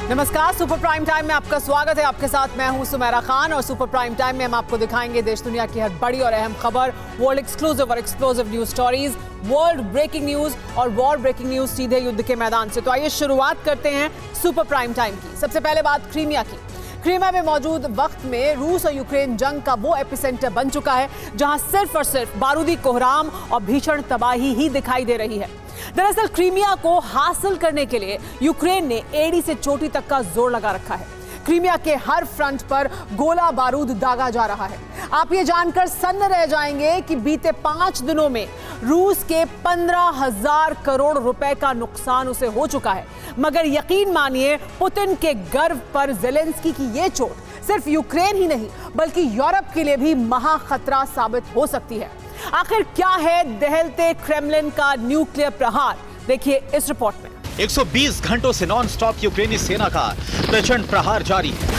नमस्कार, super prime time में आपका स्वागत है। आपके साथ मैं हूं सुमेरा खान और सुपर प्राइम टाइम में हम आपको दिखाएंगे देश दुनिया की हर बड़ी और अहम खबर, वर्ल्ड एक्सक्लूसिव और explosive news stories, world breaking news और वॉर ब्रेकिंग न्यूज सीधे युद्ध के मैदान से। तो आइए शुरुआत करते हैं सुपर प्राइम टाइम की। सबसे पहले बात क्रीमिया की। क्रीमिया में मौजूद वक्त में रूस और यूक्रेन जंग का वो एपिसेंटर बन चुका है जहां सिर्फ और सिर्फ बारूदी कोहराम और भीषण तबाही ही दिखाई दे रही है। दरअसल क्रीमिया को हासिल करने के लिए यूक्रेन ने एड़ी से चोटी तक का जोर लगा रखा है। क्रीमिया के हर फ्रंट पर गोला बारूद दागा जा रहा है। आप ये जानकर सन्न रह जाएंगे कि बीते 5 दिनों में रूस के 15,000 करोड़ रुपए का नुकसान उसे हो चुका है। मगर यकीन मानिए, पुतिन के गर्व पर ज़ेलेंस्की की ये चोट सिर्फ यूक्रेन ही नहीं बल्कि यूरोप के लिए भी महा खतरा साबित हो सकती है। आखिर क्या है दहलते क्रेमलिन का न्यूक्लियर प्रहार, देखिए इस रिपोर्ट में। 120 घंटों से नॉन स्टॉप यूक्रेनी सेना का प्रचंड प्रहार जारी है।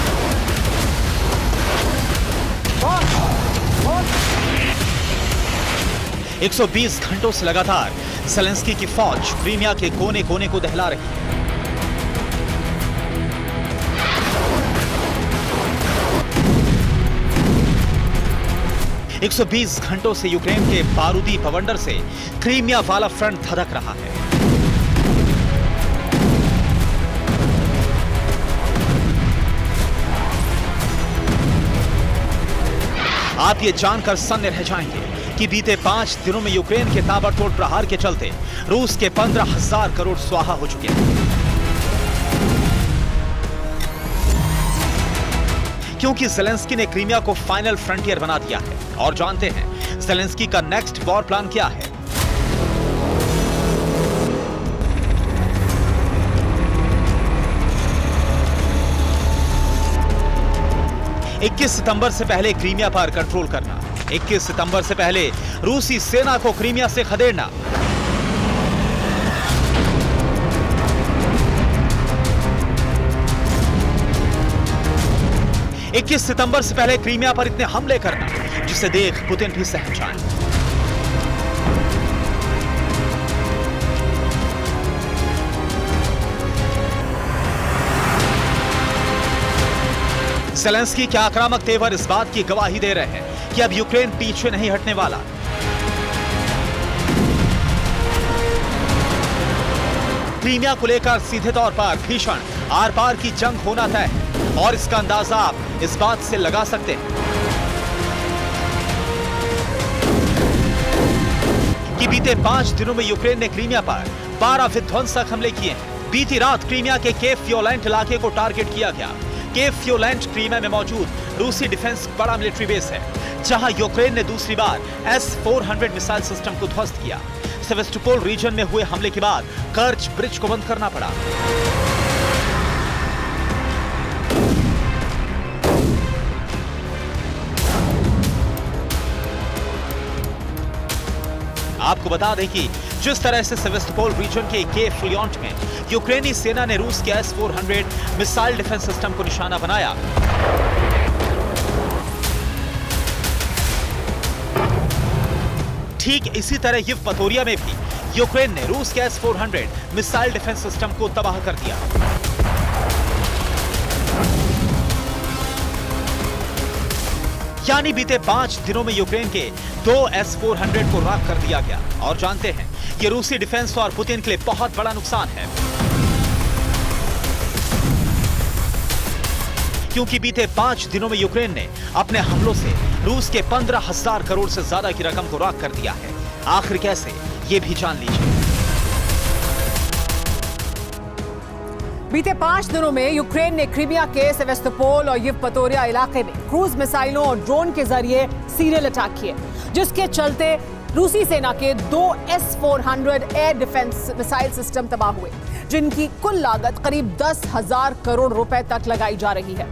है 120 घंटों से लगातार ज़ेलेंस्की की फौज क्रीमिया के कोने कोने को दहला रही है। एक 120 घंटों से यूक्रेन के बारूदी बवंडर से क्रीमिया वाला फ्रंट धधक रहा है। आप ये जानकर सन्न रह जाएंगे कि बीते 5 दिनों में यूक्रेन के ताबड़तोड़ प्रहार के चलते रूस के 15,000 करोड़ स्वाहा हो चुके हैं। क्योंकि ज़ेलेंस्की ने क्रीमिया को फाइनल फ्रंटियर बना दिया है। और जानते हैं ज़ेलेंस्की का नेक्स्ट वॉर प्लान क्या है। इक्कीस सितंबर से पहले क्रीमिया पर कंट्रोल करना, 21 सितंबर से पहले रूसी सेना को क्रीमिया से खदेड़ना, इक्कीस सितंबर से पहले क्रीमिया पर इतने हमले करना जिसे देख पुतिन भी सहम जाए। ज़ेलेंस्की के आक्रामक तेवर इस बात की गवाही दे रहे हैं कि अब यूक्रेन पीछे नहीं हटने वाला। क्रीमिया को लेकर सीधे तौर पर भीषण आर पार की जंग होना तय है। और इसका अंदाजा आप इस बात से लगा सकते हैं कि बीते 5 दिनों में यूक्रेन ने क्रीमिया पर 12 विध्वंसक हमले किए हैं। बीती रात क्रीमिया के केव फ्योलेंट इलाके को टारगेट किया गया। केव फ्योलेंट क्रीमिया में मौजूद रूसी डिफेंस बड़ा मिलिट्री बेस है, जहां यूक्रेन ने दूसरी बार S-400 मिसाइल सिस्टम को ध्वस्त किया। सेवेस्टोपोल रीजन में हुए हमले के बाद कर्च ब्रिज को बंद करना पड़ा। आपको बता दें कि जिस तरह से सेवेस्टोपोल रीजन के केव फ्योलेंट में यूक्रेनी सेना ने रूस के S-400 मिसाइल डिफेंस सिस्टम को निशाना बनाया, ठीक इसी तरह येवपतोरिया में भी यूक्रेन ने रूस के S-400 मिसाइल डिफेंस सिस्टम को तबाह कर दिया। यानी बीते 5 दिनों में यूक्रेन के 2 S-400 को राख कर दिया गया। और जानते हैं ये रूसी डिफेंस और पुतिन के लिए बहुत बड़ा नुकसान है, क्योंकि बीते 5 दिनों में यूक्रेन ने अपने हमलों से रूस के 15,000 करोड़ से ज्यादा की रकम को राख कर दिया है। आखिर कैसे, ये भी जान लीजिए। बीते 5 दिनों में यूक्रेन ने क्रीमिया के सेवेस्टोपोल और येवपतोरिया इलाके में क्रूज मिसाइलों और ड्रोन के जरिए सीरियल अटैक किए, जिसके चलते रूसी सेना के 2 S-400 air defence missile system तबाह हुए, जिनकी कुल लागत करीब 10,000 करोड़ रुपए तक लगाई जा रही है।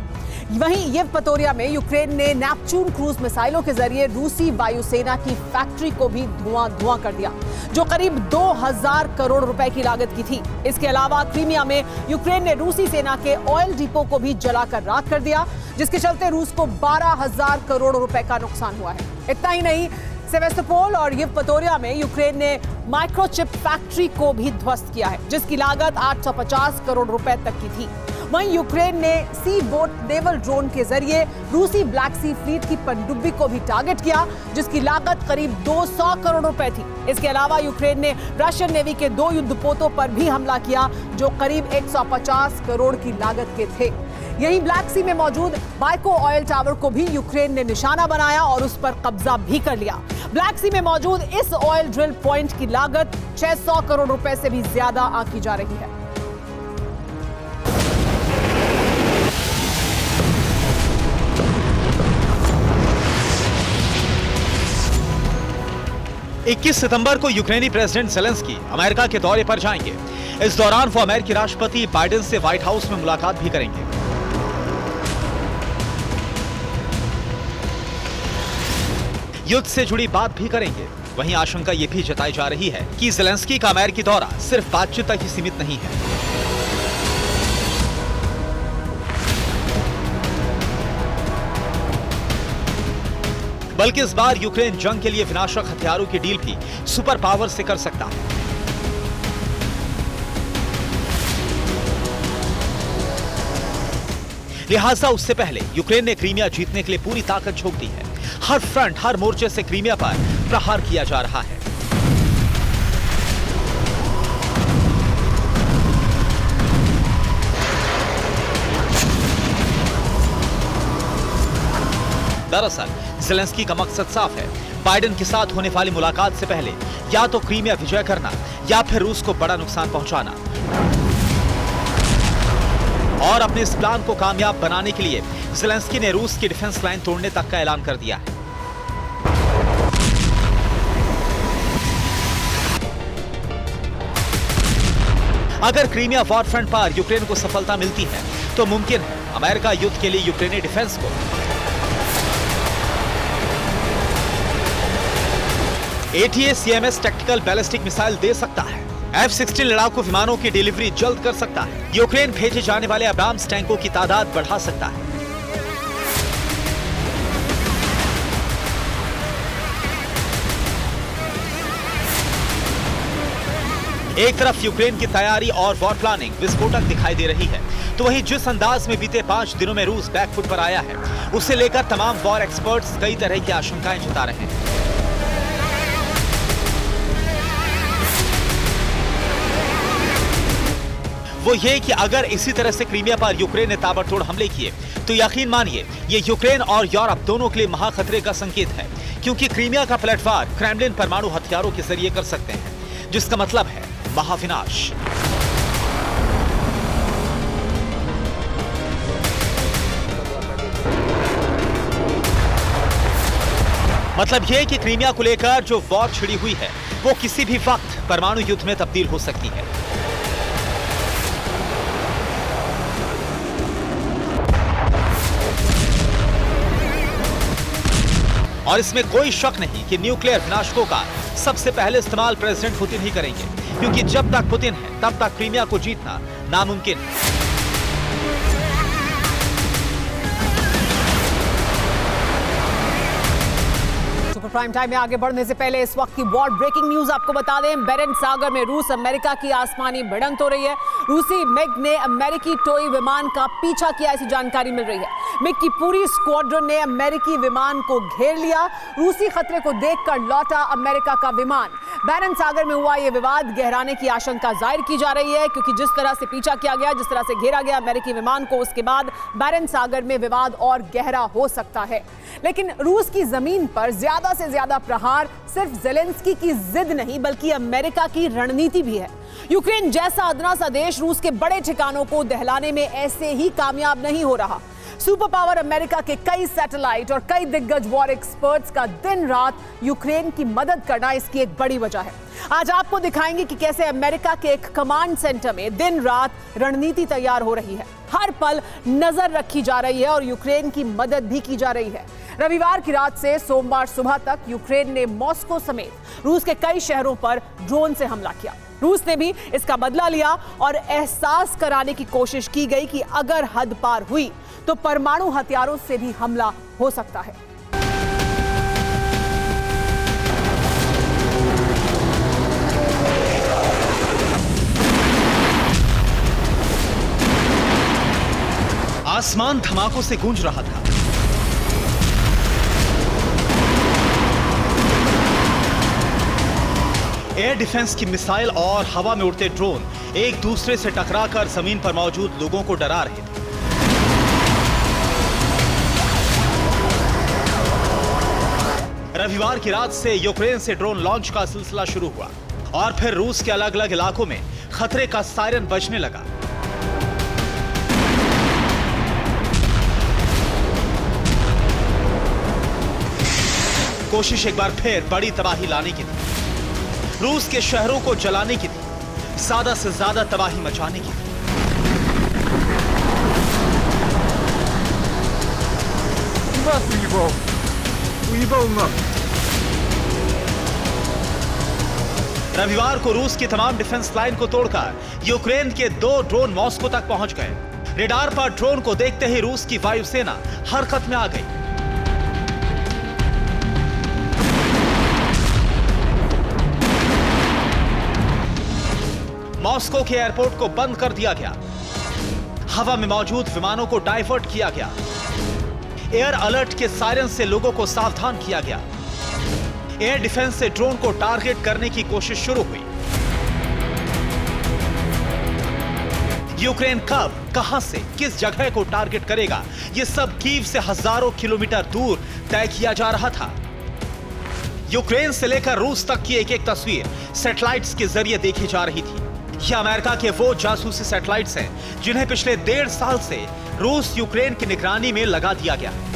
वहीं येवपतोरिया में यूक्रेन ने नेपच्यून क्रूज मिसाइलों के जरिए रूसी वायुसेना की फैक्ट्री को भी धुआं कर दिया, जो करीब 2,000 करोड़ रुपए की लागत की थी। इसके अलावा क्रीमिया में यूक्रेन ने रूसी सेना के ऑयल डिपो को भी जलाकर राख कर दिया, जिसके चलते रूस को 12,000 करोड़ रुपए का नुकसान हुआ है। इतना ही नहीं, सेवेस्टोपोल और येवपतोरिया में यूक्रेन ने माइक्रोचिप फैक्ट्री को भी ध्वस्त किया है, जिसकी लागत 850 करोड़ रुपए तक की थी। वहीं यूक्रेन ने सी बोट नेवल ड्रोन के जरिए रूसी ब्लैक सी फ्लीट की पनडुब्बी को भी टारगेट किया, जिसकी लागत करीब 200 करोड़ रुपए थी। इसके अलावा यूक्रेन ने रशियन नेवी के 2 युद्धपोतों पर भी हमला किया, जो करीब 150 करोड़ की लागत के थे। यहीं ब्लैक सी में मौजूद बाइको ऑयल टावर को भी यूक्रेन ने निशाना बनाया और उस पर कब्जा भी कर लिया। ब्लैक सी में मौजूद इस ऑयल ड्रिल पॉइंट की लागत 600 करोड़ रुपए से भी ज्यादा आंकी जा रही है। 21 सितंबर को यूक्रेनी प्रेसिडेंट ज़ेलेंस्की अमेरिका के दौरे पर जाएंगे। इस दौरान वो अमेरिकी राष्ट्रपति बाइडेन से व्हाइट हाउस में मुलाकात भी करेंगे। युद्ध से जुड़ी बात भी करेंगे। वहीं आशंका ये भी जताई जा रही है कि ज़ेलेंस्की का अमेरिकी दौरा सिर्फ बातचीत तक ही सीमित नहीं है। बल्कि इस बार यूक्रेन जंग के लिए विनाशक हथियारों की डील भी सुपर पावर से कर सकता है। लिहाजा उससे पहले यूक्रेन ने क्रीमिया जीतने के लिए पूरी ताकत झोंक दी है। हर फ्रंट, हर मोर्चे से क्रीमिया पर प्रहार किया जा रहा है। दरअसल ज़ेलेंस्की का मकसद साफ है। बाइडेन के साथ होने वाली मुलाकात से पहले या तो क्रीमिया विजय करना या फिर रूस को बड़ा नुकसान पहुंचाना। और अपने इस प्लान को कामयाब बनाने के लिए ज़ेलेंस्की ने रूस की डिफेंस लाइन तोड़ने तक का ऐलान कर दिया है। अगर क्रीमिया वॉर फ्रंट पर यूक्रेन को सफलता मिलती है तो मुमकिन है अमेरिका युद्ध के लिए यूक्रेनी डिफेंस को ATACMS टैक्टिकल बैलिस्टिक मिसाइल दे सकता है। F-16 लड़ाकू विमानों की डिलीवरी जल्द कर सकता है। यूक्रेन भेजे जाने वाले अब्राम्स टैंकों की तादाद बढ़ा सकता है। एक तरफ यूक्रेन की तैयारी और वॉर प्लानिंग विस्फोटक दिखाई दे रही है, तो वहीं जिस अंदाज में बीते 5 दिनों में रूस बैकफुट पर आया है, उसे लेकर तमाम वॉर एक्सपर्ट्स कई तरह की आशंकाएं जता रहे हैं। वो ये कि अगर इसी तरह से क्रीमिया पर यूक्रेन ने ताबड़तोड़ हमले किए तो यकीन मानिए ये यूक्रेन और यूरोप दोनों के लिए महाखतरे का संकेत है, क्योंकि क्रीमिया का पलटवार क्रेमलिन परमाणु हथियारों के जरिए कर सकते हैं, जिसका मतलब है महाविनाश। मतलब यह कि क्रीमिया को लेकर जो वॉर छिड़ी हुई है वो किसी भी वक्त परमाणु युद्ध में तब्दील हो सकती है। और इसमें कोई शक नहीं कि न्यूक्लियर विनाशकों का सबसे पहले इस्तेमाल प्रेसिडेंट पुतिन ही करेंगे, क्योंकि जब तक पुतिन है तब तक क्रीमिया को जीतना नामुमकिन है। सुपर प्राइम टाइम में आगे बढ़ने से पहले इस वक्त की वॉर ब्रेकिंग न्यूज आपको बता दें। बेरेंट सागर में रूस अमेरिका की आसमानी भिड़ंत हो रही है। रूसी मिग ने अमेरिकी टोई विमान का पीछा किया, ऐसी जानकारी मिल रही है। मिग की पूरी स्क्वाड्रन ने अमेरिकी विमान को घेर लिया। रूसी खतरे को देखकर लौटा अमेरिका का विमान। बेरेंट सागर में हुआ यह विवाद गहराने की आशंका जाहिर की जा रही है, क्योंकि जिस तरह से पीछा किया गया, जिस तरह से घेरा गया अमेरिकी विमान को, उसके बाद बेरेंट सागर में विवाद और गहरा हो सकता है। लेकिन रूस की जमीन पर ज्यादा से ज्यादा प्रहार सिर्फ ज़ेलेंस्की की जिद नहीं, बल्कि अमेरिका की रणनीति भी है। यूक्रेन जैसा अदना सा देश रूस के बड़े ठिकानों को दहलाने में ऐसे ही कामयाब नहीं हो रहा। सुपर पावर अमेरिका के कई सैटेलाइट और कई दिग्गज वॉर एक्सपर्ट्स का दिन रात यूक्रेन की मदद करना इसकी एक बड़ी वजह है। आज आपको दिखाएंगे कि कैसे अमेरिका के एक कमांड सेंटर में दिन रात रणनीति तैयार हो रही है। हर पल नजर रखी जा रही है और यूक्रेन की मदद भी की जा रही है। रविवार की रात से सोमवार सुबह तक यूक्रेन ने मॉस्को समेत रूस के कई शहरों पर ड्रोन से हमला किया। रूस ने भी इसका बदला लिया और एहसास कराने की कोशिश की गई कि अगर हद पार हुई तो परमाणु हथियारों से भी हमला हो सकता है। आसमान धमाकों से गूंज रहा था। एयर डिफेंस की मिसाइल और हवा में उड़ते ड्रोन एक दूसरे से टकराकर जमीन पर मौजूद लोगों को डरा रहे थे। रविवार की रात से यूक्रेन से ड्रोन लॉन्च का सिलसिला शुरू हुआ और फिर रूस के अलग अलग इलाकों में खतरे का सायरन बजने लगा। कोशिश एक बार फिर बड़ी तबाही लाने की थी, रूस के शहरों को जलाने की थी, ज्यादा से ज्यादा तबाही मचाने की थी। रविवार को रूस की तमाम डिफेंस लाइन को तोड़कर यूक्रेन के 2 ड्रोन मॉस्को तक पहुंच गए। रेडार पर ड्रोन को देखते ही रूस की वायुसेना हरकत में आ गई। मॉस्को के एयरपोर्ट को बंद कर दिया गया, हवा में मौजूद विमानों को डाइवर्ट किया गया, एयर अलर्ट के सायरन से लोगों को सावधान किया गया। एयर डिफेंस से ड्रोन को टारगेट करने की कोशिश शुरू हुई। यूक्रेन कब, कहां से, किस जगह को टारगेट करेगा, यह सब कीव से हजारों किलोमीटर दूर तय किया जा रहा था। यूक्रेन से लेकर रूस तक की एक एक तस्वीर सैटेलाइट्स के जरिए देखी जा रही थी। ये अमेरिका के वो जासूसी सैटेलाइट्स हैं जिन्हें पिछले 1.5 साल से रूस यूक्रेन की निगरानी में लगा दिया गया है।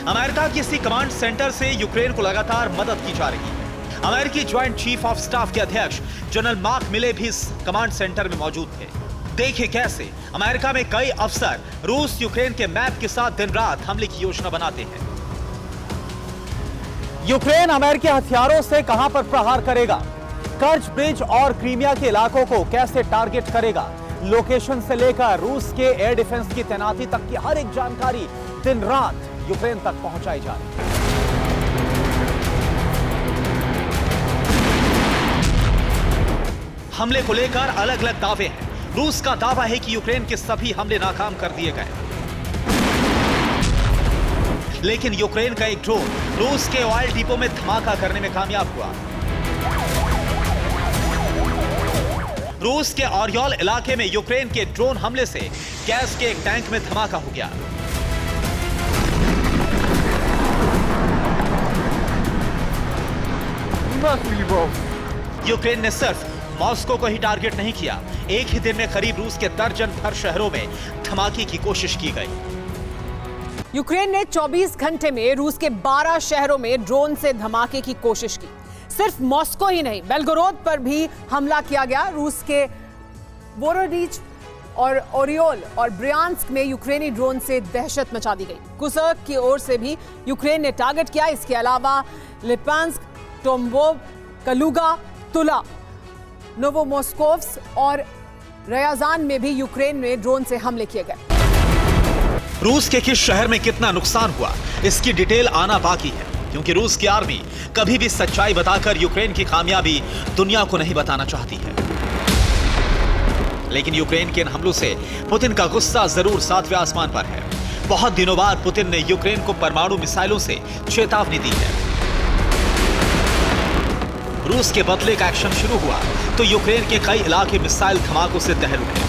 अमेरिका के इसी कमांड सेंटर से यूक्रेन को लगातार मदद की जा रही है। अमेरिकी ज्वाइंट चीफ ऑफ स्टाफ के अध्यक्ष जनरल मार्क मिले भी इस कमांड सेंटर में मौजूद थे। देखिए कैसे अमेरिका में कई अफसर रूस यूक्रेन के मैप के साथ दिन रात हमले की योजना बनाते हैं। यूक्रेन अमेरिकी हथियारों से कहां पर प्रहार करेगा, कर्ज ब्रिज और क्रीमिया के इलाकों को कैसे टारगेट करेगा, लोकेशन से लेकर रूस के एयर डिफेंस की तैनाती तक की हर एक जानकारी दिन रात यूक्रेन तक पहुंचाई जा रही है। हमले को लेकर अलग अलग दावे हैं। रूस का दावा है कि यूक्रेन के सभी हमले नाकाम कर दिए गए, लेकिन यूक्रेन का एक ड्रोन रूस के ऑयल डिपो में धमाका करने में कामयाब हुआ। रूस के ऑरियोल इलाके में यूक्रेन के ड्रोन हमले से गैस के एक टैंक में धमाका हो गया। यूक्रेन ने सिर्फ मॉस्को को ही टारगेट नहीं किया, एक ही दिन में करीब रूस के दर्जन भर शहरों में धमाके की कोशिश की गई। यूक्रेन ने 24 घंटे में रूस के 12 शहरों में ड्रोन से धमाके की कोशिश की। सिर्फ मॉस्को ही नहीं, बेलगोरोद पर भी हमला किया गया। रूस के वोरोडिच और ओरियोल और ब्रियांस्क में यूक्रेनी ड्रोन से दहशत मचा दी गई। कुर्स्क की ओर से भी यूक्रेन ने टारगेट किया। इसके अलावा लिपांस्क, टोम्बोव, कलुगा, तुला, नोवोमोस्कोव्स और रयाजान में भी यूक्रेन में ड्रोन से हमले किए गए। रूस के किस शहर में कितना नुकसान हुआ, इसकी डिटेल आना बाकी है, क्योंकि रूस की आर्मी कभी भी सच्चाई बताकर यूक्रेन की कामयाबी दुनिया को नहीं बताना चाहती है। लेकिन यूक्रेन के इन हमलों से पुतिन का गुस्सा जरूर 7वें आसमान पर है। बहुत दिनों बाद पुतिन ने यूक्रेन को परमाणु मिसाइलों से चेतावनी दी है। रूस के बदले का एक्शन शुरू हुआ तो यूक्रेन के कई इलाके मिसाइल धमाकों से दहल उठे।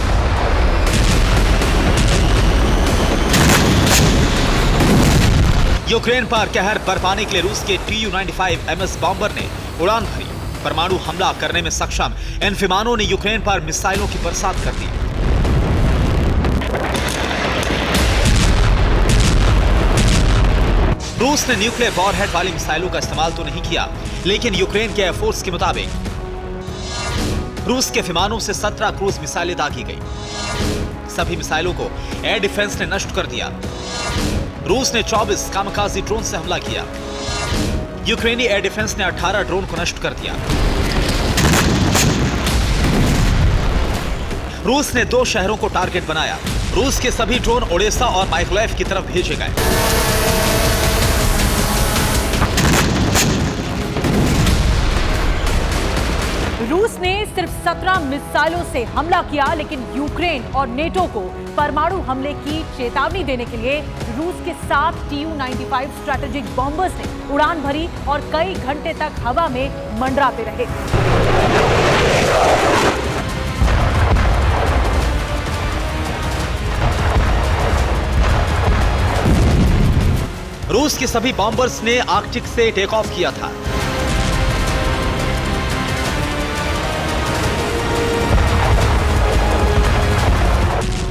यूक्रेन पर कहर बरपाने के लिए रूस के Tu-95 MS बॉम्बर ने उड़ान भरी। परमाणु हमला करने में सक्षम इन विमानों ने यूक्रेन पर मिसाइलों की बरसात कर दी। रूस ने न्यूक्लियर वॉरहेड वाली मिसाइलों का इस्तेमाल तो नहीं किया, लेकिन यूक्रेन के एयरफोर्स के मुताबिक रूस के विमानों से 17 क्रूज मिसाइलें दागी गई। सभी मिसाइलों को एयर डिफेंस ने नष्ट कर दिया। रूस ने 24 कामकाजी ड्रोन से हमला किया। यूक्रेनी एयर डिफेंस ने 18 ड्रोन को नष्ट कर दिया। रूस ने 2 शहरों को टारगेट बनाया। रूस के सभी ड्रोन ओडेसा और माइकोलाइव की तरफ भेजे गए। रूस ने सिर्फ 17 मिसाइलों से हमला किया, लेकिन यूक्रेन और नेटो को परमाणु हमले की चेतावनी देने के लिए रूस के 7 Tu-95 स्ट्रैटेजिक बॉम्बर्स ने उड़ान भरी और कई घंटे तक हवा में मंडराते रहे। रूस के सभी बॉम्बर्स ने आर्कटिक से टेक ऑफ किया था।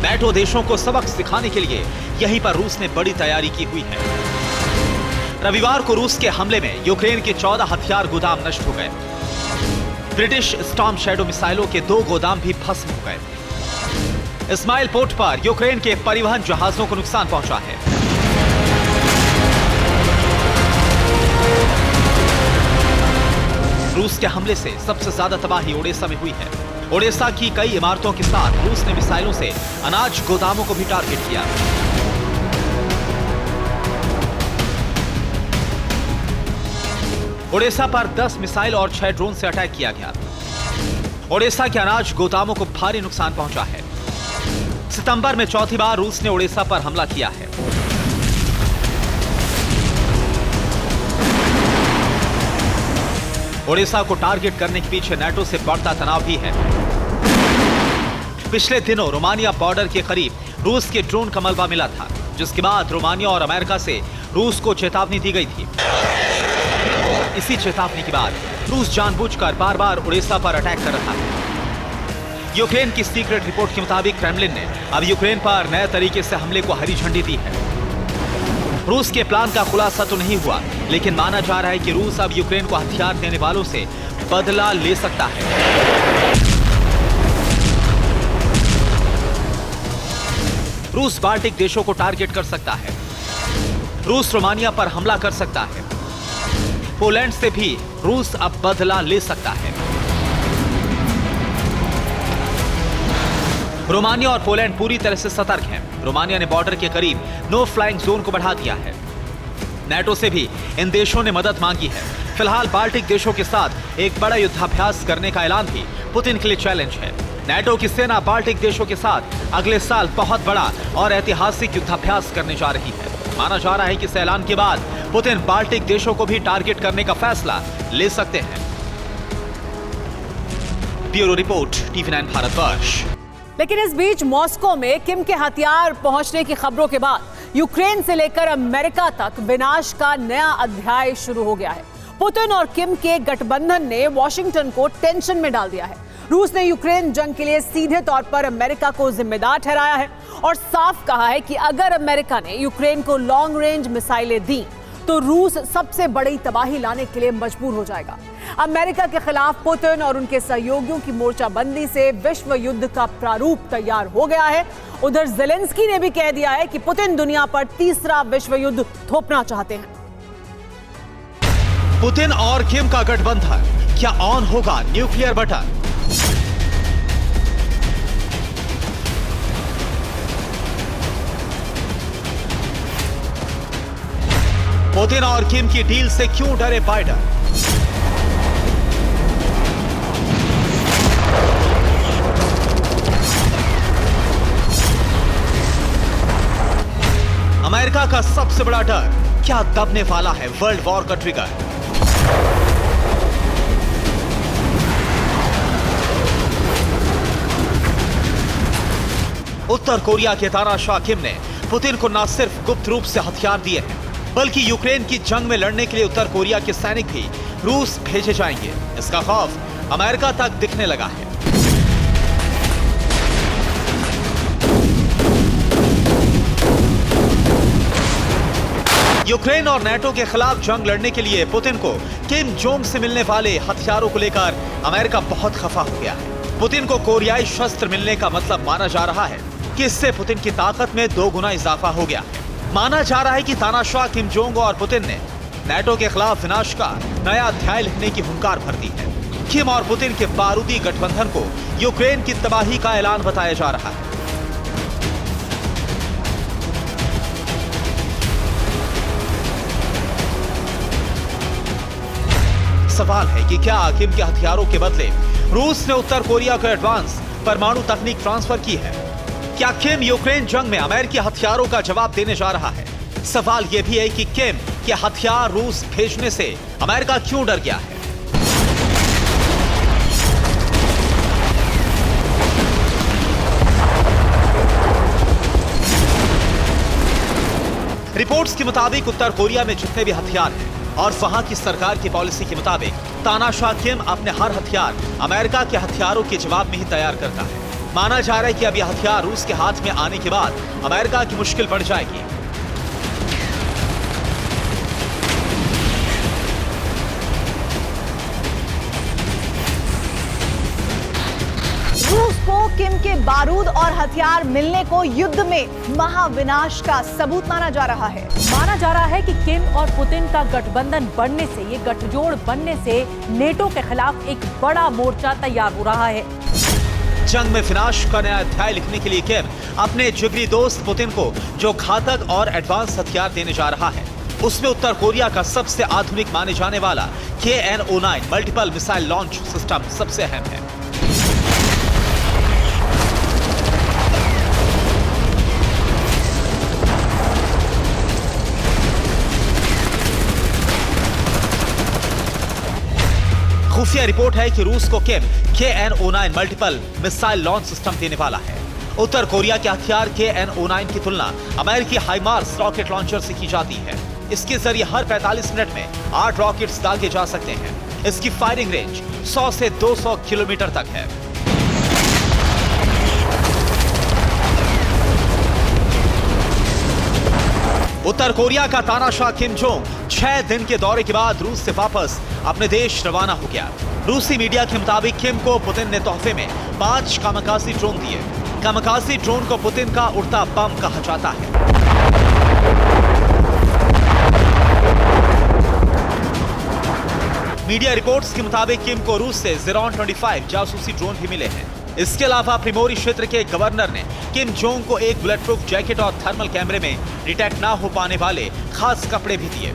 नेटो देशों को सबक सिखाने के लिए यहीं पर रूस ने बड़ी तैयारी की हुई है। रविवार को रूस के हमले में यूक्रेन के 14 हथियार गोदाम नष्ट हो गए। ब्रिटिश स्टॉर्म शैडो मिसाइलों के 2 गोदाम भी भस्म हो गए। इस्माइल पोर्ट पर यूक्रेन के परिवहन जहाजों को नुकसान पहुंचा है। रूस के हमले से सबसे ज्यादा तबाही ओडेसा में हुई है। ओडेसा की कई इमारतों के साथ रूस ने मिसाइलों से अनाज गोदामों को भी टारगेट किया। ओडेसा पर 10 मिसाइल और 6 ड्रोन से अटैक किया गया। ओडेसा के अनाज गोदामों को भारी नुकसान पहुंचा है। सितंबर में चौथी बार रूस ने ओडेसा पर हमला किया है। ओडिशा को टारगेट करने के पीछे नेटो से बढ़ता तनाव भी है। पिछले दिनों रोमानिया बॉर्डर के करीब रूस के ड्रोन का मलबा मिला था, जिसके बाद रोमानिया और अमेरिका से रूस को चेतावनी दी गई थी। इसी चेतावनी के बाद रूस जानबूझकर बार-बार ओडिशा पर अटैक कर रहा है। यूक्रेन की सीक्रेट रिपोर्ट के मुताबिक क्रेमलिन ने अब यूक्रेन पर नए तरीके से हमले को हरी झंडी दी है। रूस के प्लान का खुलासा तो नहीं हुआ, लेकिन माना जा रहा है कि रूस अब यूक्रेन को हथियार देने वालों से बदला ले सकता है। रूस बाल्टिक देशों को टारगेट कर सकता है। रूस रोमानिया पर हमला कर सकता है। पोलैंड से भी रूस अब बदला ले सकता है। रोमानिया और पोलैंड पूरी तरह से सतर्क हैं। रोमानिया ने बॉर्डर के करीब नो फ्लाइंग जोन को बढ़ा दिया है। नेटो से भी इन देशों ने मदद मांगी है। फिलहाल बाल्टिक देशों के साथ एक बड़ा युद्धाभ्यास करने का ऐलान भी पुतिन के लिए चैलेंज है। नेटो की सेना बाल्टिक देशों के साथ अगले साल बहुत बड़ा और ऐतिहासिक युद्धाभ्यास करने जा रही है। माना जा रहा है कि इस ऐलान के बाद पुतिन बाल्टिक देशों को भी टारगेट करने का फैसला ले सकते हैं। Bureau report, TV9 Bharatvarsh. लेकिन इस बीच मॉस्को में किम के हथियार पहुंचने की खबरों के बाद यूक्रेन से लेकर अमेरिका तक विनाश का नया अध्याय शुरू हो गया है। पुतिन और किम के गठबंधन ने वॉशिंगटन को टेंशन में डाल दिया है। रूस ने यूक्रेन जंग के लिए सीधे तौर पर अमेरिका को जिम्मेदार ठहराया है और साफ कहा है कि अगर अमेरिका ने यूक्रेन को लॉन्ग रेंज मिसाइलें दी तो रूस सबसे बड़ी तबाही लाने के लिए मजबूर हो जाएगा। अमेरिका के खिलाफ पुतिन और उनके सहयोगियों की मोर्चाबंदी से विश्व युद्ध का प्रारूप तैयार हो गया है। उधर ज़ेलेंस्की ने भी कह दिया है कि पुतिन दुनिया पर तीसरा विश्व युद्ध थोपना चाहते हैं। पुतिन और किम का गठबंधन, क्या ऑन होगा न्यूक्लियर बटन? पुतिन और किम की डील से क्यों डरे बाइडेन? अमेरिका का सबसे बड़ा डर, क्या दबने वाला है वर्ल्ड वॉर का ट्रिगर? उत्तर कोरिया के तानाशाह किम ने पुतिन को न सिर्फ गुप्त रूप से हथियार दिए हैं, बल्कि यूक्रेन की जंग में लड़ने के लिए उत्तर कोरिया के सैनिक भी रूस भेजे जाएंगे। इसका खौफ अमेरिका तक दिखने लगा है। यूक्रेन और नेटो के खिलाफ जंग लड़ने के लिए पुतिन को किम जोंग से मिलने वाले हथियारों को लेकर अमेरिका बहुत खफा हो गया है। पुतिन को कोरियाई शस्त्र मिलने का मतलब माना जा रहा है कि इससे पुतिन की ताकत में 2 गुना इजाफा हो गया है। माना जा रहा है कि तानाशाह किम जोंग और पुतिन ने नेटो के खिलाफ विनाश का नया अध्याय लिखने की हुंकार भर दी है। किम और पुतिन के बारूदी गठबंधन को यूक्रेन की तबाही का ऐलान बताया जा रहा है। सवाल है कि क्या किम के हथियारों के बदले रूस ने उत्तर कोरिया को एडवांस परमाणु तकनीक ट्रांसफर की है। क्या किम यूक्रेन जंग में अमेरिकी हथियारों का जवाब देने जा रहा है? सवाल यह भी है कि किम के हथियार रूस भेजने से अमेरिका क्यों डर गया है? रिपोर्ट्स के मुताबिक उत्तर कोरिया में जितने भी हथियार हैं और वहां की सरकार की पॉलिसी के मुताबिक तानाशाह किम अपने हर हथियार अमेरिका के हथियारों के जवाब में ही तैयार करता है। माना जा रहा है कि अब यह हथियार रूस के हाथ में आने के बाद अमेरिका की मुश्किल बढ़ जाएगी। रूस को किम के बारूद और हथियार मिलने को युद्ध में महाविनाश का सबूत माना जा रहा है। माना जा रहा है कि किम और पुतिन का गठबंधन बढ़ने से, ये गठजोड़ बनने से नेटो के खिलाफ एक बड़ा मोर्चा तैयार हो रहा है। जंग में विनाश का नया अध्याय लिखने के लिए किम अपने जिगरी दोस्त पुतिन को जो घातक और एडवांस हथियार देने जा रहा है, उसमें उत्तर कोरिया का सबसे आधुनिक माने जाने वाला KN-09 multiple missile launch system सबसे अहम है। खुफिया रिपोर्ट है कि रूस को किम KN-09 multiple missile launch system देने वाला है। उत्तर कोरिया के हथियार KN-09 की तुलना अमेरिकी हाइमार्स रॉकेट लॉन्चर से की जाती है। इसके जरिए हर 45 मिनट में 8 रॉकेट्स दागे जा सकते हैं। इसकी फायरिंग रेंज 100 से 200 किलोमीटर तक है। उत्तर कोरिया का तानाशाह किम जोंग 6 दिन के दौरे के बाद रूस से वापस अपने देश रवाना हो गया। रूसी मीडिया के मुताबिक किम को पुतिन ने तोहफे में 5 कामाकाजी ड्रोन दिए। कामाकाजी ड्रोन को पुतिन का उड़ता बम कहा जाता है। मीडिया रिपोर्ट्स के मुताबिक किम को रूस से ज़ेरॉन 25 जासूसी ड्रोन भी मिले हैं। इसके अलावा प्रिमोरी क्षेत्र के गवर्नर ने किम जोंग को एक बुलेट प्रूफ जैकेट और थर्मल कैमरे में डिटेक्ट ना हो पाने वाले खास कपड़े भी दिए।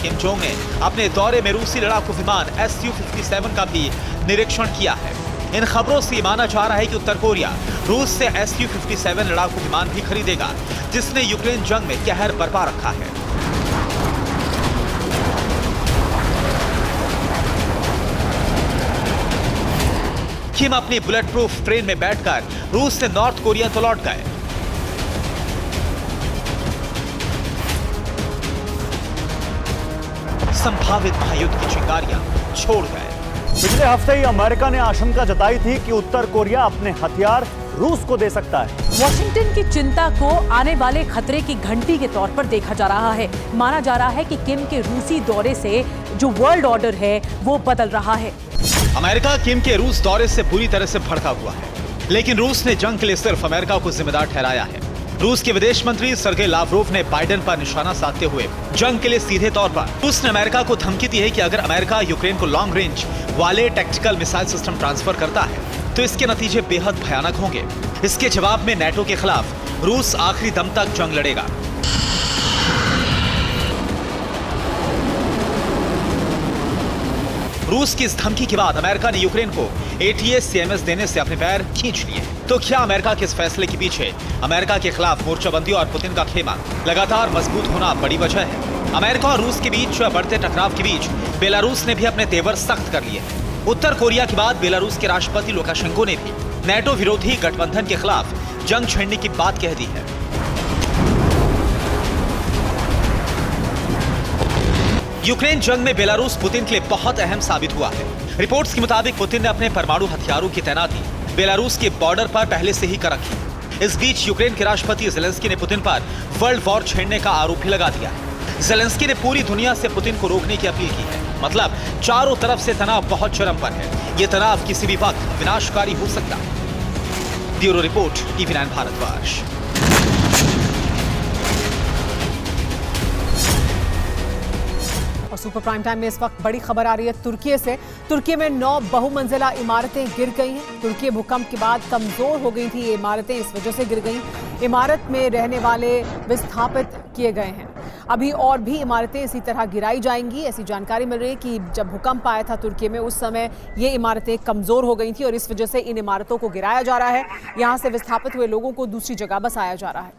किम जोंग ने अपने दौरे में रूसी लड़ाकू विमान Su-57 का भी निरीक्षण किया है। इन खबरों से माना जा रहा है कि उत्तर कोरिया रूस से Su-57 लड़ाकू विमान भी खरीदेगा, जिसने यूक्रेन जंग में कहर बरपा रखा है। किम अपनी बुलेट प्रूफ ट्रेन में बैठकर रूस से नॉर्थ कोरिया तो लौट गए। संभावित महायुद्ध की चिंगारियां छोड़ गए। पिछले हफ्ते ही अमेरिका ने आशंका जताई थी कि उत्तर कोरिया अपने हथियार रूस को दे सकता है। वॉशिंगटन की चिंता को आने वाले खतरे की घंटी के तौर पर देखा जा रहा है। माना जा रहा है कि किम के रूसी दौरे से जो वर्ल्ड ऑर्डर है वो बदल रहा है। अमेरिका किम के रूस दौरे से बुरी तरह से भड़का हुआ है, लेकिन रूस ने जंग के लिए सिर्फ अमेरिका को जिम्मेदार ठहराया है। रूस के विदेश मंत्री सर्गेई लावरोव ने बाइडेन पर निशाना साधते हुए जंग के लिए सीधे तौर पर रूस ने अमेरिका को धमकी दी है कि अगर अमेरिका यूक्रेन को लॉन्ग रेंज वाले टैक्टिकल मिसाइल सिस्टम ट्रांसफर करता है तो इसके नतीजे बेहद भयानक होंगे। इसके जवाब में नेटो के खिलाफ रूस आखिरी दम तक जंग लड़ेगा। रूस की इस धमकी के बाद अमेरिका ने यूक्रेन को ATACMS देने से अपने पैर खींच लिए। तो क्या अमेरिका के इस फैसले के पीछे अमेरिका के खिलाफ मोर्चाबंदी और पुतिन का खेमा लगातार मजबूत होना बड़ी वजह है? अमेरिका और रूस के बीच बढ़ते टकराव के बीच बेलारूस ने भी अपने तेवर सख्त कर लिए हैं। उत्तर कोरिया के बाद बेलारूस के राष्ट्रपति लुकाशेंको ने भी नेटो विरोधी गठबंधन के खिलाफ जंग छेड़ने की बात कह दी है। यूक्रेन जंग में बेलारूस पुतिन के लिए बहुत अहम साबित हुआ है। रिपोर्ट्स के मुताबिक पुतिन ने अपने परमाणु हथियारों की तैनाती बेलारूस के बॉर्डर पर पहले से ही कर रखी। इस बीच यूक्रेन के राष्ट्रपति ज़ेलेंस्की ने पुतिन पर वर्ल्ड वॉर छेड़ने का आरोप भी लगा दिया है। ज़ेलेंस्की ने पूरी दुनिया से पुतिन को रोकने की अपील की है। मतलब चारों तरफ से तनाव बहुत चरम पर है। ये तनाव किसी भी वक्त विनाशकारी हो सकता है। Bureau report, TV9 Bharatvarsh. और सुपर प्राइम टाइम में इस वक्त बड़ी खबर आ रही है तुर्की से। तुर्की में 9 बहुमंजिला इमारतें गिर गई हैं। तुर्की भूकंप के बाद कमजोर हो गई थी ये इमारतें, इस वजह से गिर गई। इमारत में रहने वाले विस्थापित किए गए हैं। अभी और भी इमारतें इसी तरह गिराई जाएंगी। ऐसी जानकारी मिल रही है कि जब भूकंप आया था तुर्की में, उस समय ये इमारतें कमजोर हो गई थी और इस वजह से इन इमारतों को गिराया जा रहा है। यहां से विस्थापित हुए लोगों को दूसरी जगह बसाया जा रहा है।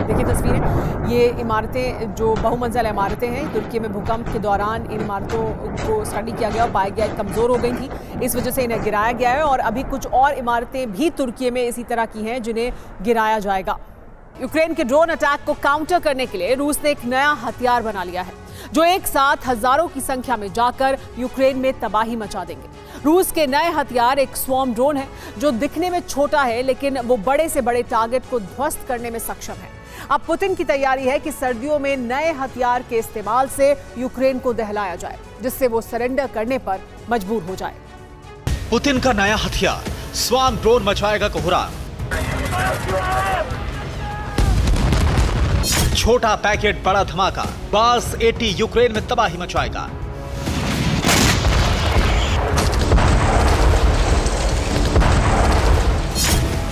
देखिए तस्वीरें, ये इमारतें जो बहुमंजिला इमारतें हैं, तुर्की में भूकंप के दौरान इन इमारतों को स्टडी किया गया और पाया गया कमज़ोर हो गई थी, इस वजह से इन्हें गिराया गया है। और अभी कुछ और इमारतें भी तुर्की में इसी तरह की हैं जिन्हें गिराया जाएगा। यूक्रेन के ड्रोन अटैक को काउंटर करने के लिए रूस ने एक नया हथियार बना लिया है जो एक साथ हजारों की संख्या में जाकर यूक्रेन में तबाही मचा देंगे। रूस के नए हथियार एक स्वॉर्म ड्रोन है जो दिखने में छोटा है, लेकिन वो बड़े से बड़े टारगेट को ध्वस्त करने में सक्षम है। अब पुतिन की तैयारी है कि सर्दियों में नए हथियार के इस्तेमाल से यूक्रेन को दहलाया जाए, जिससे वो सरेंडर करने पर मजबूर हो जाए। पुतिन का नया हथियार स्वॉर्म ड्रोन मचाएगा कोहराम। छोटा पैकेट बड़ा धमाका, बास 80 यूक्रेन में तबाही मचाएगा।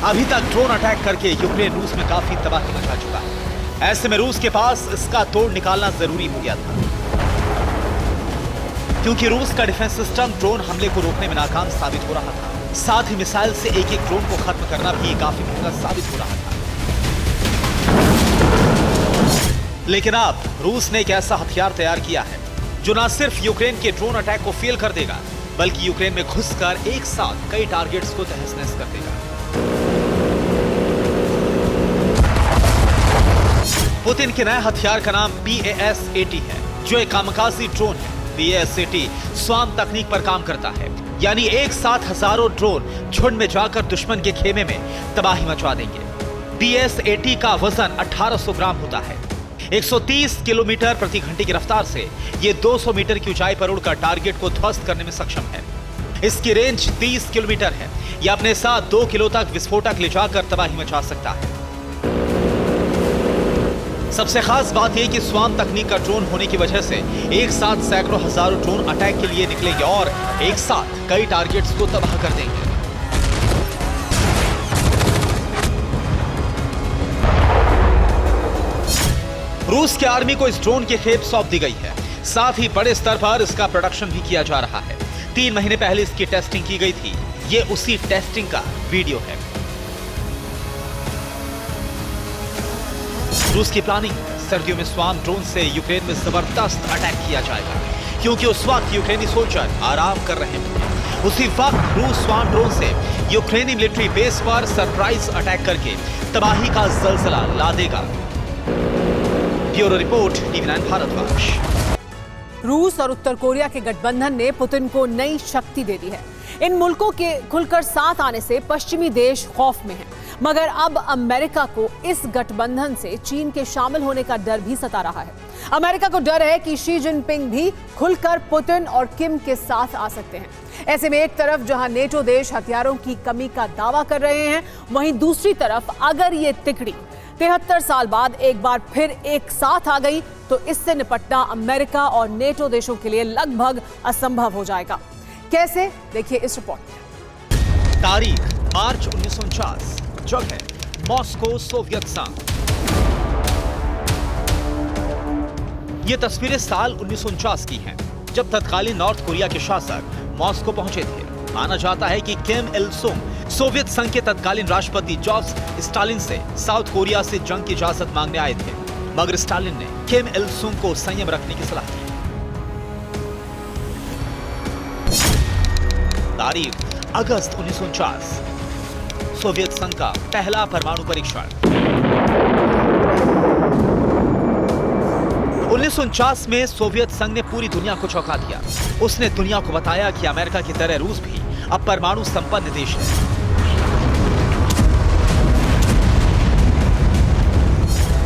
अभी तक ड्रोन अटैक करके यूक्रेन रूस में काफी तबाही मचा चुका है। ऐसे में रूस के पास इसका तोड़ निकालना जरूरी हो गया था, क्योंकि रूस का डिफेंस सिस्टम ड्रोन हमले को रोकने में नाकाम साबित हो रहा था। साथ ही मिसाइल से एक एक ड्रोन को खत्म करना भी काफी महंगा साबित हो रहा था। लेकिन अब रूस ने एक ऐसा हथियार तैयार किया है जो न सिर्फ यूक्रेन के ड्रोन अटैक को फेल कर देगा, बल्कि यूक्रेन में घुसकर एक साथ कई टारगेट्स को तहस नहस कर देगा। पुतिन के नए हथियार का नाम BAS-80 है, जो एक कामकाजी ड्रोन है। BAS-80 स्वॉर्म तकनीक पर काम करता है, यानी एक साथ हजारों ड्रोन झुंड में जाकर दुश्मन के खेमे में तबाही मचा देंगे। BAS-80 का वजन 1800 ग्राम होता है। 130 किलोमीटर प्रति घंटे की रफ्तार से ये 200 मीटर की ऊंचाई पर उड़कर टारगेट को ध्वस्त करने में सक्षम है। इसकी रेंज 30 किलोमीटर है। यह अपने साथ 2 किलो तक विस्फोटक ले जाकर तबाही मचा सकता है। सबसे खास बात यह कि स्वॉर्म तकनीक का ड्रोन होने की वजह से एक साथ सैकड़ों हजारों ड्रोन अटैक के लिए निकलेंगे और एक साथ कई टारगेट्स को तबाह कर देंगे। रूस की आर्मी को इस ड्रोन की खेप सौंप दी गई है। साथ ही बड़े स्तर पर इसका प्रोडक्शन भी किया जा रहा है। 3 महीने पहले इसकी टेस्टिंग की गई थी। ये उसी टेस्टिंग का वीडियो है। रूस की प्लानिंग सर्दियों में स्वॉर्म ड्रोन से यूक्रेन में जबरदस्त अटैक किया जाएगा, क्योंकि उस वक्त यूक्रेनी सोल्जर आराम कर रहे हैं। उसी वक्त रूस स्वॉर्म ड्रोन से यूक्रेनी मिलिट्री बेस पर सरप्राइज अटैक करके तबाही का जलजला ला देगा। Bureau report, TV9 Bharatvarsh. रूस और उत्तर कोरिया के गठबंधन ने पुतिन को नई शक्ति दे दी है। इन मुल्कों के खुलकर साथ आने से पश्चिमी देश खौफ में हैं, मगर अब अमेरिका को इस गठबंधन से चीन के शामिल होने का डर भी सता रहा है। अमेरिका को डर है कि शी जिनपिंग भी खुलकर पुतिन और किम के साथ आ सकते हैं। ऐसे में एक तरफ जहां नेटो देश हथियारों की कमी का दावा कर रहे हैं, वहीं दूसरी तरफ अगर ये तिकड़ी 73 साल बाद एक बार फिर एक साथ आ गई तो इससे निपटना अमेरिका और नेटो देशों के लिए लगभग असंभव हो जाएगा। कैसे, देखिए इस रिपोर्ट में। तारीख मार्च 1949, जगह मॉस्को, सोवियत संघ। ये तस्वीरें साल 1949 की हैं, जब तत्कालीन नॉर्थ कोरिया के शासक मॉस्को पहुंचे थे। माना जाता है कि किम इल सुंग सोवियत संघ के तत्कालीन राष्ट्रपति जोसेफ स्टालिन से साउथ कोरिया से जंग की इजाजत मांगने आए थे, मगर स्टालिन ने किम इल सुंग को संयम रखने की सलाह दी। तारीख अगस्त 1949, सोवियत संघ का पहला परमाणु परीक्षण। 1949 में सोवियत संघ ने पूरी दुनिया को चौंका दिया। उसने दुनिया को बताया कि अमेरिका की तरह रूस भी अब परमाणु संपन्न देश है।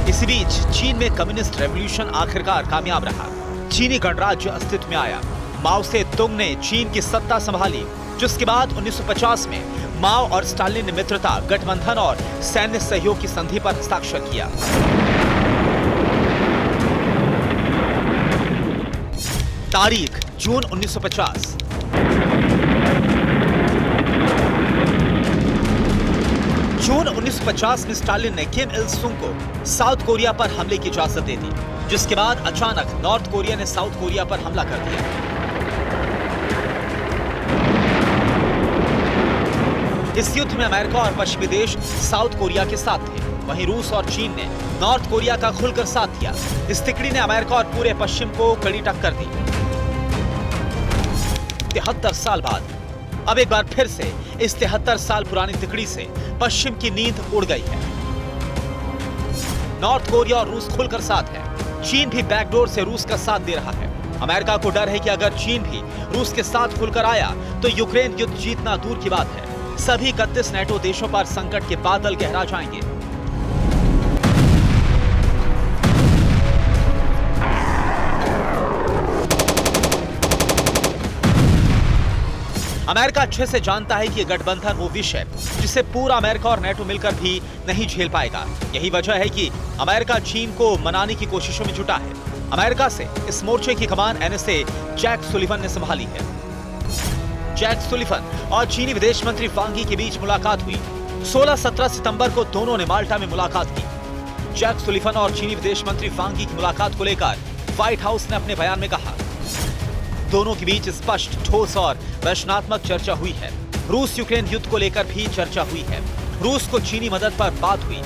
इसी बीच चीन में कम्युनिस्ट रेवोल्यूशन आखिरकार कामयाब रहा। चीनी गणराज्य अस्तित्व में आया। माओ से तुंग ने चीन की सत्ता संभाली, जिसके बाद 1950 में माओ और स्टालिन ने मित्रता, गठबंधन और सैन्य सहयोग की संधि पर हस्ताक्षर किया। तारीख जून 1950। जून जून 1950 में स्टालिन ने किम इल सुंग को साउथ कोरिया पर हमले की इजाजत दे दी, जिसके बाद अचानक नॉर्थ कोरिया ने साउथ कोरिया पर हमला कर दिया। इस युद्ध में अमेरिका और पश्चिमी देश साउथ कोरिया के साथ थे, वहीं रूस और चीन ने नॉर्थ कोरिया का खुलकर साथ दिया। इस तिकड़ी ने अमेरिका और पूरे पश्चिम को कड़ी टक्कर दी। 73 साल बाद अब एक बार फिर से इस 73 साल पुरानी तिकड़ी से पश्चिम की नींद उड़ गई है। नॉर्थ कोरिया और रूस खुलकर साथ है। चीन भी बैकडोर से रूस का साथ दे रहा है। अमेरिका को डर है कि अगर चीन भी रूस के साथ खुलकर आया तो यूक्रेन युद्ध जीतना दूर की बात है। सभी 31 नेटो देशों पर संकट के बादल गहरा जाएंगे। अमेरिका अच्छे से जानता है कि गठबंधन वो विष है जिसे पूरा अमेरिका और नेटो मिलकर भी नहीं झेल पाएगा। यही वजह है कि अमेरिका चीन को मनाने की कोशिशों में जुटा है। अमेरिका से इस मोर्चे की कमान एनएसए जैक सुलिवन ने संभाली है। जैक सुलिवन और चीनी विदेश मंत्री वांग यी के बीच मुलाकात हुई। 16-17 सितंबर को दोनों ने माल्टा में मुलाकात की। जैक सुलिवन और चीनी विदेश मंत्री वांग यी की मुलाकात को लेकर व्हाइट हाउस ने अपने बयान में कहा, दोनों के बीच स्पष्ट, ठोस और रचनात्मक चर्चा हुई है। रूस यूक्रेन युद्ध को लेकर भी चर्चा हुई है। रूस को चीनी मदद पर बात हुई।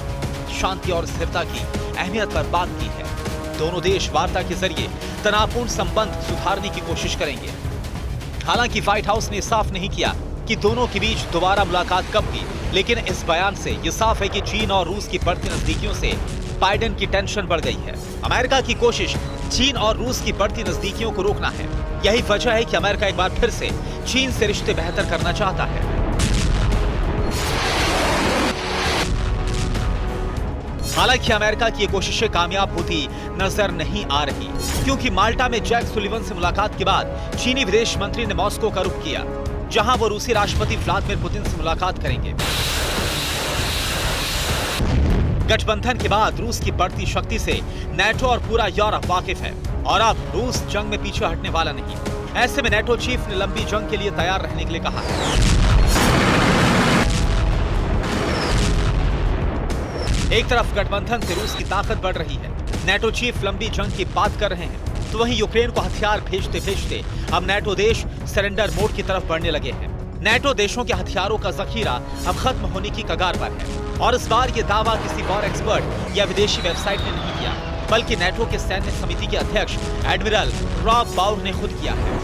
शांति और स्थिरता की अहमियत पर बात की है। दोनों देश वार्ता के जरिए तनावपूर्ण संबंध सुधारने की कोशिश करेंगे। हालांकि व्हाइट हाउस ने साफ नहीं किया कि दोनों के बीच दोबारा मुलाकात कब हुई, लेकिन इस बयान से यह साफ है कि चीन और रूस की बढ़ती नजदीकियों से बाइडेन की टेंशन बढ़ गई है। अमेरिका की कोशिश चीन और रूस की बढ़ती नजदीकियों को रोकना है। यही वजह है कि अमेरिका एक बार फिर से चीन से रिश्ते बेहतर करना चाहता है। हालांकि अमेरिका की ये कोशिशें कामयाब होती नजर नहीं आ रही, क्योंकि माल्टा में जैक सुलिवन से मुलाकात के बाद चीनी विदेश मंत्री ने मॉस्को का रुख किया, जहां वो रूसी राष्ट्रपति व्लादिमीर पुतिन से मुलाकात करेंगे। गठबंधन के बाद रूस की बढ़ती शक्ति से नेटो और पूरा यूरोप वाकिफ है, और अब रूस जंग में पीछे हटने वाला नहीं। ऐसे में नेटो चीफ ने लंबी जंग के लिए तैयार रहने के लिए कहा है। एक तरफ गठबंधन से रूस की ताकत बढ़ रही है, नेटो चीफ लंबी जंग की बात कर रहे हैं, तो वहीं यूक्रेन को हथियार भेजते भेजते अब नेटो देश सरेंडर मोड की तरफ बढ़ने लगे हैं। नेटो देशों के हथियारों का जखीरा अब खत्म होने की कगार पर है, और इस बार ये दावा किसी वॉर एक्सपर्ट या विदेशी वेबसाइट ने नहीं किया, बल्कि नेटो के सैन्य समिति के अध्यक्ष एडमिरल रॉब बाउर ने खुद किया है।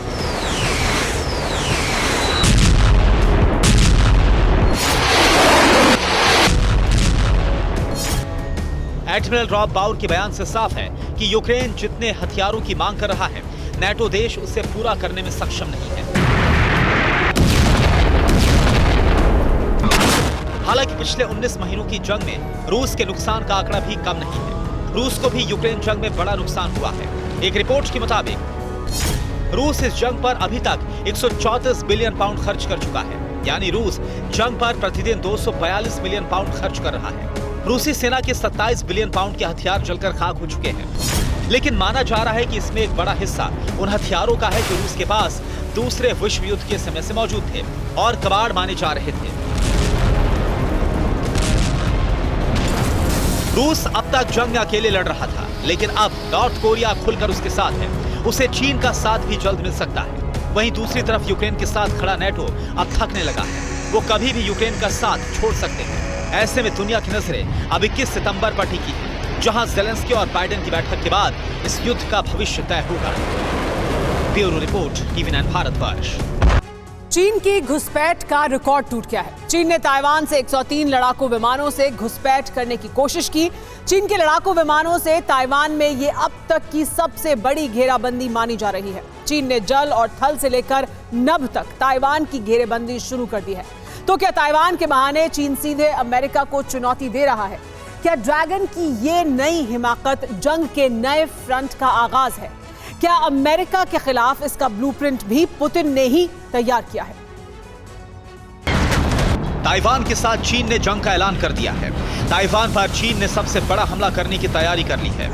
एडमिरल रॉब बाउर के बयान से साफ है कि यूक्रेन जितने हथियारों की मांग कर रहा है, नेटो देश उसे पूरा करने में सक्षम नहीं है। हालांकि पिछले 19 महीनों की जंग में रूस के नुकसान का आंकड़ा भी कम नहीं है। रूस को भी यूक्रेन जंग में बड़ा नुकसान हुआ है। एक रिपोर्ट के मुताबिक रूस इस जंग पर अभी तक 134 बिलियन पाउंड खर्च कर चुका है, यानी रूस जंग पर प्रतिदिन 242 मिलियन पाउंड खर्च कर रहा है। रूसी सेना के 27 बिलियन पाउंड के हथियार जलकर खाक हो चुके हैं, लेकिन माना जा रहा है कि इसमें एक बड़ा हिस्सा उन हथियारों का है जो रूस के पास दूसरे विश्व युद्ध के समय से मौजूद थे और कबाड़ माने जा रहे थे। रूस अब तक जंग में अकेले लड़ रहा था, लेकिन अब नॉर्थ कोरिया खुलकर उसके साथ है। उसे चीन का साथ भी जल्द मिल सकता है। वहीं दूसरी तरफ यूक्रेन के साथ खड़ा नेटो अब थकने लगा है। वो कभी भी यूक्रेन का साथ छोड़ सकते हैं। ऐसे में दुनिया की नजरें अब 21 सितंबर पर टिकी है, जहां ज़ेलेंस्की और बाइडेन की बैठक के बाद इस युद्ध का भविष्य तय होगा। Bureau report, TV9 Bharatvarsh. चीन की घुसपैठ का रिकॉर्ड टूट गया है। चीन ने ताइवान से 103 लड़ाकू विमानों से घुसपैठ करने की कोशिश की। चीन के लड़ाकू विमानों से ताइवान में ये अब तक की सबसे बड़ी घेराबंदी मानी जा रही है। चीन ने जल और थल से लेकर नभ तक ताइवान की घेरेबंदी शुरू कर दी है। तो क्या ताइवान के बहाने चीन सीधे अमेरिका को चुनौती दे रहा है? क्या ड्रैगन की ये नई हिमाकत जंग के नए फ्रंट का आगाज है? क्या अमेरिका के खिलाफ इसका ब्लूप्रिंट भी पुतिन ने ही तैयार किया है? ताइवान के साथ चीन ने जंग का ऐलान कर दिया है। ताइवान पर चीन ने सबसे बड़ा हमला करने की तैयारी कर ली है।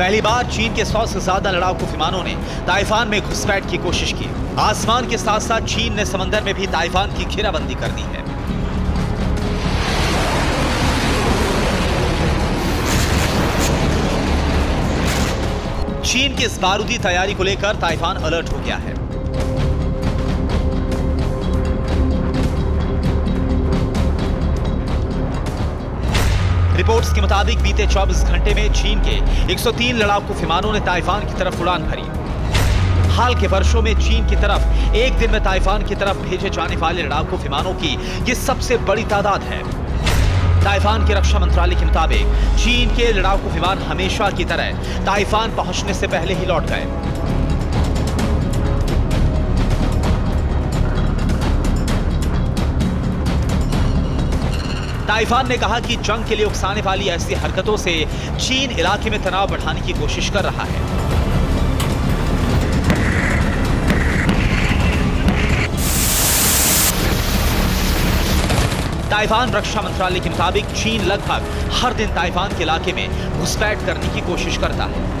पहली बार चीन के 100 से ज्यादा लड़ाकू विमानों ने ताइवान में घुसपैठ की कोशिश की। आसमान के साथ साथ चीन ने समंदर में भी ताइवान की घेराबंदी कर दी है। चीन की इस बारूदी तैयारी को लेकर ताइवान अलर्ट हो गया है। रिपोर्ट्स के मुताबिक बीते 24 घंटे में चीन के 103 लड़ाकू विमानों ने ताइवान की तरफ उड़ान भरी। हाल के वर्षों में चीन की तरफ एक दिन में ताइवान की तरफ भेजे जाने वाले लड़ाकू विमानों की यह सबसे बड़ी तादाद है। ताइवान के रक्षा मंत्रालय के मुताबिक चीन के लड़ाकू विमान हमेशा की तरह ताइवान पहुंचने से पहले ही लौट गए। ताइवान ने कहा कि जंग के लिए उकसाने वाली ऐसी हरकतों से चीन इलाके में तनाव बढ़ाने की कोशिश कर रहा है। ताइवान रक्षा मंत्रालय के मुताबिक चीन लगभग हर दिन ताइवान के इलाके में घुसपैठ करने की कोशिश करता है।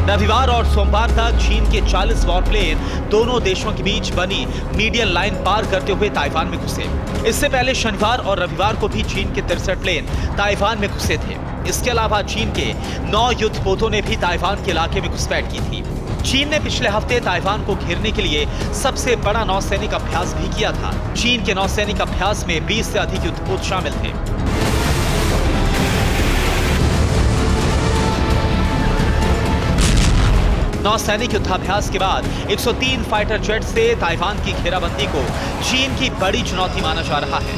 रविवार और सोमवार तक चीन के 40 वॉरप्लेन दोनों देशों के बीच बनी मीडियन लाइन पार करते हुए ताइवान में घुसे। इससे पहले शनिवार और रविवार को भी चीन के 63 प्लेन ताइवान में घुसे थे। इसके अलावा चीन के 9 युद्धपोतों ने भी ताइवान के इलाके में घुसपैठ की थी। चीन ने पिछले हफ्ते ताइवान को घेरने के लिए सबसे बड़ा नौसैनिक अभ्यास भी किया था। चीन के नौसैनिक अभ्यास में 20 से अधिक युद्धपोत शामिल थे। नौसैनिक युद्धाभ्यास के बाद 103 फाइटर जेट से ताइवान की घेराबंदी को चीन की बड़ी चुनौती माना जा रहा है।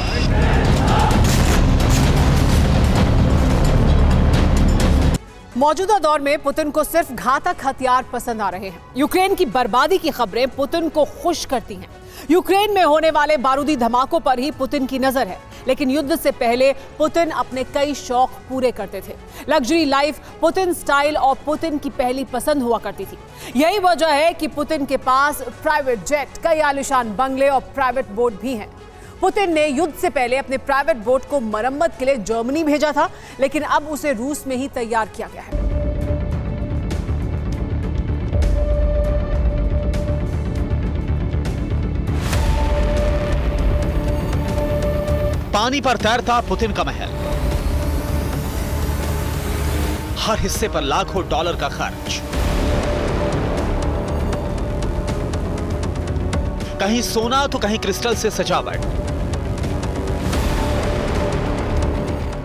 मौजूदा दौर में पुतिन को सिर्फ घातक हथियार पसंद आ रहे हैं। यूक्रेन की बर्बादी की खबरें पुतिन को खुश करती हैं। यूक्रेन में होने वाले बारूदी धमाकों पर ही पुतिन की नजर है, लेकिन युद्ध से पहले पुतिन अपने कई शौक पूरे करते थे। लग्जरी लाइफ पुतिन स्टाइल और पुतिन की पहली पसंद हुआ करती थी। यही वजह है कि पुतिन के पास प्राइवेट जेट, कई आलीशान बंगले और प्राइवेट बोट भी हैं। पुतिन ने युद्ध से पहले अपने प्राइवेट बोट को मरम्मत के लिए जर्मनी भेजा था, लेकिन अब उसे रूस में ही तैयार किया गया है। पानी पर तैरता पुतिन का महल, हर हिस्से पर लाखों डॉलर का खर्च, कहीं सोना तो कहीं क्रिस्टल से सजावट।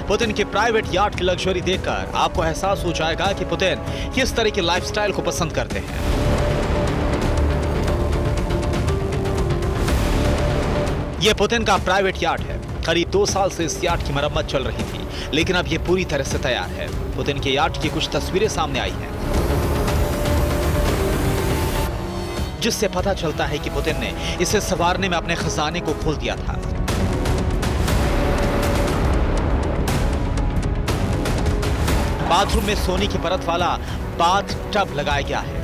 पुतिन के प्राइवेट याट की लग्जरी देखकर आपको एहसास हो जाएगा कि पुतिन किस तरह की लाइफस्टाइल को पसंद करते हैं। यह पुतिन का प्राइवेट याट है। करीब 2 साल से इस याट की मरम्मत चल रही थी, लेकिन अब यह पूरी तरह से तैयार है। पुतिन के याट की कुछ तस्वीरें सामने आई हैं, जिससे पता चलता है कि पुतिन ने इसे संवारने में अपने खजाने को खोल दिया था। बाथरूम में सोने की परत वाला बाथ टब लगाया गया है।